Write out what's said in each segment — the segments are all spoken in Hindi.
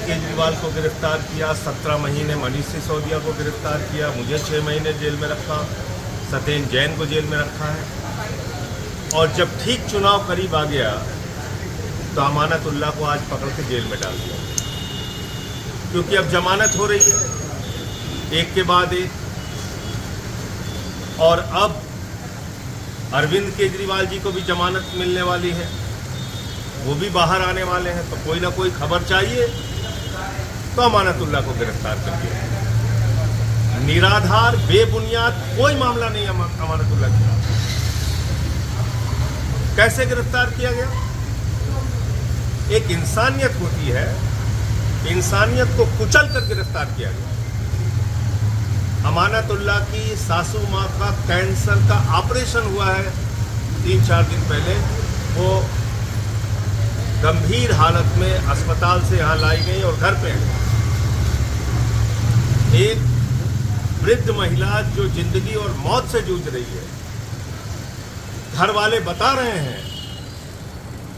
केजरीवाल को गिरफ्तार किया, 17 महीने मनीष सिसोदिया को गिरफ्तार किया, मुझे 6 महीने जेल में रखा, सत्येंद्र जैन को जेल में रखा है। और जब ठीक चुनाव करीब आ गया तो अमानतुल्लाह को आज पकड़ के जेल में डाल दिया, क्योंकि अब जमानत हो रही है एक के बाद एक। और अब अरविंद केजरीवाल जी को भी जमानत मिलने वाली है, वो भी बाहर आने वाले हैं। तो कोई ना कोई खबर चाहिए तो अमानतुल्लाह को गिरफ्तार कर दिया। निराधार बेबुनियाद कोई मामला नहीं अमानतुल्लाह के खिलाफ। कैसे गिरफ्तार किया गया? एक इंसानियत होती है, इंसानियत को कुचल कर गिरफ्तार किया गया। अमानतुल्लाह की सासू माँ का कैंसर का ऑपरेशन हुआ है 3-4 दिन पहले। वो गंभीर हालत में अस्पताल से यहाँ लाई गई और घर पे एक वृद्ध महिला जो जिंदगी और मौत से जूझ रही है, घर वाले बता रहे हैं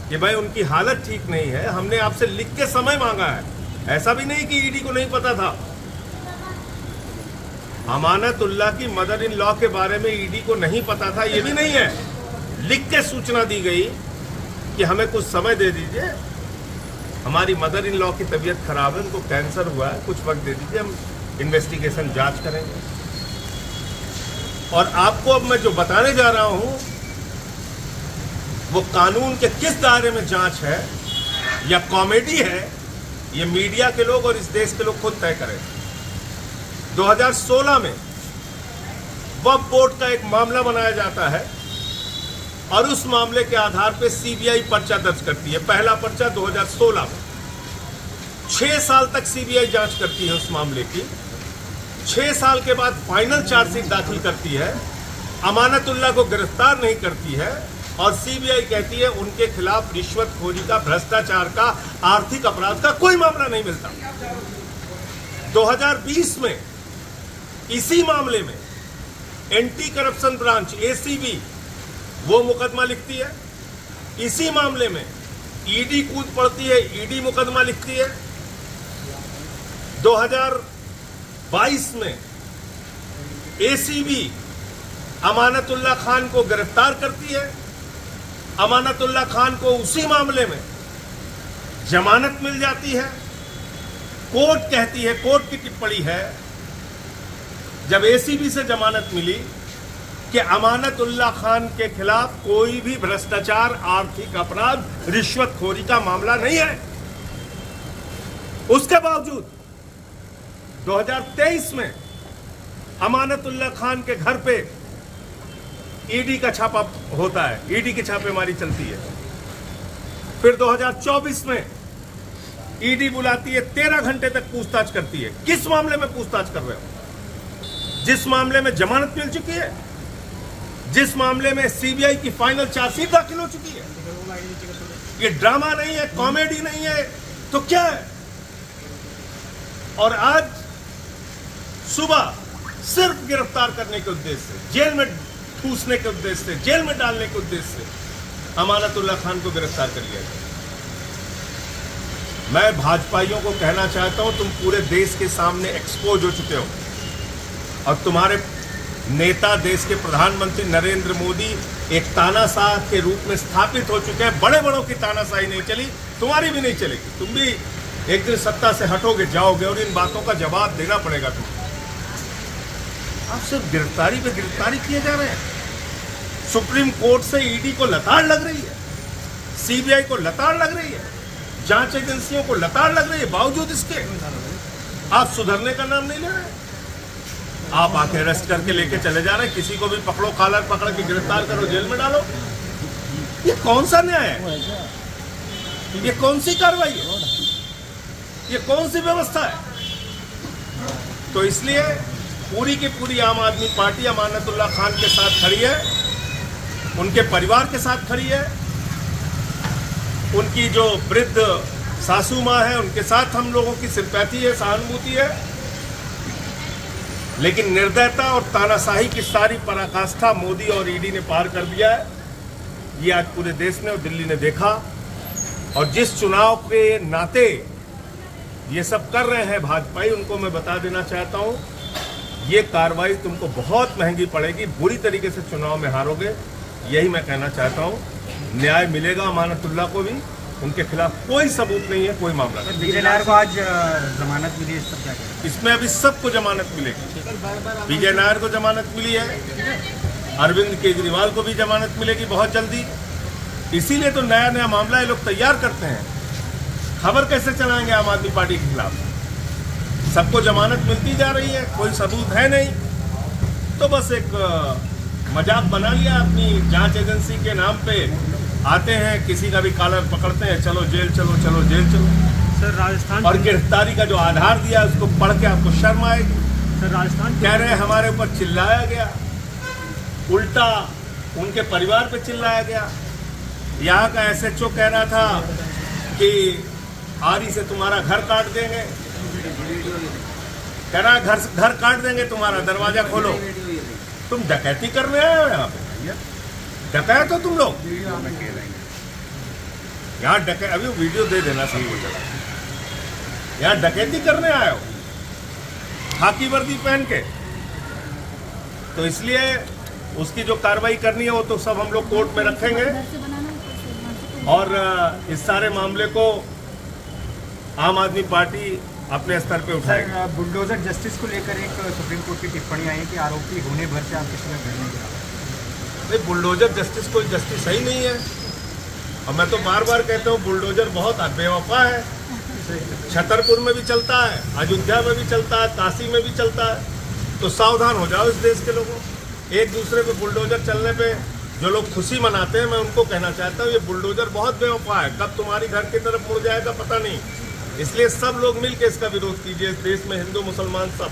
कि भाई उनकी हालत ठीक नहीं है, हमने आपसे लिख के समय मांगा है। ऐसा भी नहीं कि ईडी को नहीं पता था। अमानतुल्लाह की मदर इन लॉ के बारे में ईडी को नहीं पता था, ये भी नहीं है। लिख के सूचना दी गई कि हमें कुछ समय दे दीजिए, हमारी मदर इन लॉ की तबीयत खराब है, उनको कैंसर हुआ है, कुछ वक्त दे दीजिए, हम इन्वेस्टिगेशन जांच करेंगे। और आपको अब मैं जो बताने जा रहा हूं वो कानून के किस दायरे में जांच है या कॉमेडी है, ये मीडिया के लोग और इस देश के लोग खुद तय करें। 2016 में वक्फ बोर्ड का एक मामला बनाया जाता है और उस मामले के आधार पर सीबीआई पर्चा दर्ज करती है। पहला पर्चा 2016 में। 6 साल तक सीबीआई जांच करती है उस मामले की। 6 साल के बाद फाइनल चार्जशीट दाखिल करती है, अमानतुल्लाह को गिरफ्तार नहीं करती है और सीबीआई कहती है उनके खिलाफ रिश्वतखोरी का, भ्रष्टाचार का, आर्थिक अपराध का कोई मामला नहीं मिलता। 2020 में इसी मामले में एंटी करप्शन ब्रांच एसीबी वो मुकदमा लिखती है। इसी मामले में ईडी कूद पड़ती है, ईडी मुकदमा लिखती है। 2022 में एसीबी अमानतुल्लाह खान को गिरफ्तार करती है। अमानतुल्लाह खान को उसी मामले में जमानत मिल जाती है। कोर्ट कहती है, कोर्ट की टिप्पणी है जब एसीबी से जमानत मिली कि अमानतुल्लाह खान के खिलाफ कोई भी भ्रष्टाचार, आर्थिक अपराध, रिश्वतखोरी का मामला नहीं है। उसके बावजूद 2023 में अमानतुल्लाह खान के घर पे ईडी का छापा होता है, ईडी की छापेमारी चलती है। फिर 2024 में ईडी बुलाती है, 13 घंटे तक पूछताछ करती है। किस मामले में पूछताछ कर रहे हो? जिस मामले में जमानत मिल चुकी है, जिस मामले में सीबीआई की फाइनल चार्जशीट दाखिल हो चुकी है। ये ड्रामा नहीं है, कॉमेडी नहीं है, तो क्या है? और आज सुबह सिर्फ गिरफ्तार करने के उद्देश्य से, जेल में ठूसने के उद्देश्य से, जेल में डालने के उद्देश्य से अमानतुल्लाह खान को गिरफ्तार कर लिया गया। मैं भाजपाइयों को कहना चाहता हूं, तुम पूरे देश के सामने एक्सपोज हो चुके हो और तुम्हारे नेता, देश के प्रधानमंत्री नरेंद्र मोदी एक तानाशाह के रूप में स्थापित हो चुके हैं। बड़े बड़ों की तानाशाही नहीं चली, तुम्हारी भी नहीं चलेगी। तुम भी एक दिन सत्ता से हटोगे, जाओगे और इन बातों का जवाब देना पड़ेगा तुम्हें। आप सिर्फ गिरफ्तारी पे गिरफ्तारी किए जा रहे हैं। सुप्रीम कोर्ट से ईडी को लताड़ लग रही है, सीबीआई को लताड़ लग रही है, जांच एजेंसियों को लताड़ लग रही है। बावजूद इसके आप सुधरने का नाम नहीं ले रहे। आप आके अरेस्ट करके लेके चले जा रहे हैं। किसी को भी पकड़ो, कॉलर पकड़ के गिरफ्तार करो, जेल में डालो। ये कौन सा न्याय है? ये कौन सी कार्रवाई है? ये कौन सी व्यवस्था है? तो इसलिए पूरी की पूरी आम आदमी पार्टी अमानतुल्लाह खान के साथ खड़ी है, उनके परिवार के साथ खड़ी है। उनकी जो वृद्ध सासू माँ है, उनके साथ हम लोगों की सिंपैथी है, सहानुभूति है। लेकिन निर्दयता और तानाशाही की सारी पराकाष्ठा मोदी और ईडी ने पार कर दिया है। ये आज पूरे देश ने और दिल्ली ने देखा। और जिस चुनाव के नाते ये सब कर रहे हैं भाजपाई, उनको मैं बता देना चाहता हूँ, ये कार्रवाई तुमको बहुत महंगी पड़ेगी, बुरी तरीके से चुनाव में हारोगे। यही मैं कहना चाहता हूँ। न्याय मिलेगा अमानतुल्लाह को भी, उनके खिलाफ कोई सबूत नहीं है, कोई मामला नहीं। विजय नायर को आज जमानत मिली है, इस पर क्या कहेंगे? इसमें अभी सबको जमानत मिलेगी। विजय नायर को जमानत मिली है, अरविंद केजरीवाल को भी जमानत मिलेगी बहुत जल्दी। इसीलिए तो नया नया मामला ये लोग तैयार करते हैं। खबर कैसे चलाएंगे आम आदमी पार्टी के खिलाफ? सबको जमानत मिलती जा रही है, कोई सबूत है नहीं, तो बस एक मजाक बना लिया अपनी जांच एजेंसी के नाम पे। आते हैं, किसी का भी कॉलर पकड़ते हैं, चलो जेल चलो, चलो जेल चलो। सर राजस्थान और गिरफ्तारी का जो आधार दिया उसको पढ़ के आपको शर्म आएगी। सर राजस्थान कह रहे हैं हमारे ऊपर चिल्लाया गया, उल्टा उनके परिवार पे चिल्लाया गया। यहाँ का एसएचओ कह रहा था कि आरी से तुम्हारा घर काट देंगे, कह रहा है घर काट देंगे तुम्हारा, दरवाजा खोलो। तुम डकैती करने आए हो यहाँ पे? डकैत हो तुम लोग यहाँ? अभी वीडियो दे देना सबको, चला यहाँ डकैती करने आए हो खाकी वर्दी पहन के? तो इसलिए उसकी जो कार्रवाई करनी है वो तो सब हम लोग कोर्ट में रखेंगे और इस सारे मामले को आम आदमी पार्टी अपने स्तर पे उठाएगी। बुलडोजर जस्टिस को लेकर एक सुप्रीम कोर्ट की टिप्पणी आई है कि आरोपी होने भर से आप किसी में घर नहीं गिरा। नहीं, बुलडोजर जस्टिस कोई जस्टिस सही नहीं है। और मैं तो बार बार कहता हूँ बुलडोजर बहुत बेवफा है। छतरपुर में भी चलता है, अयोध्या में भी चलता है, काशी में भी चलता है। तो सावधान हो जाओ इस देश के लोगों। एक दूसरे पे बुलडोजर चलने पे जो लोग खुशी मनाते हैं, मैं उनको कहना चाहता हूँ ये बुलडोजर बहुत बेवफा है, कब तुम्हारी घर की तरफ मुड़ जाएगा पता नहीं। इसलिए सब लोग मिलकर इसका विरोध कीजिए। इस देश में हिंदू मुसलमान सब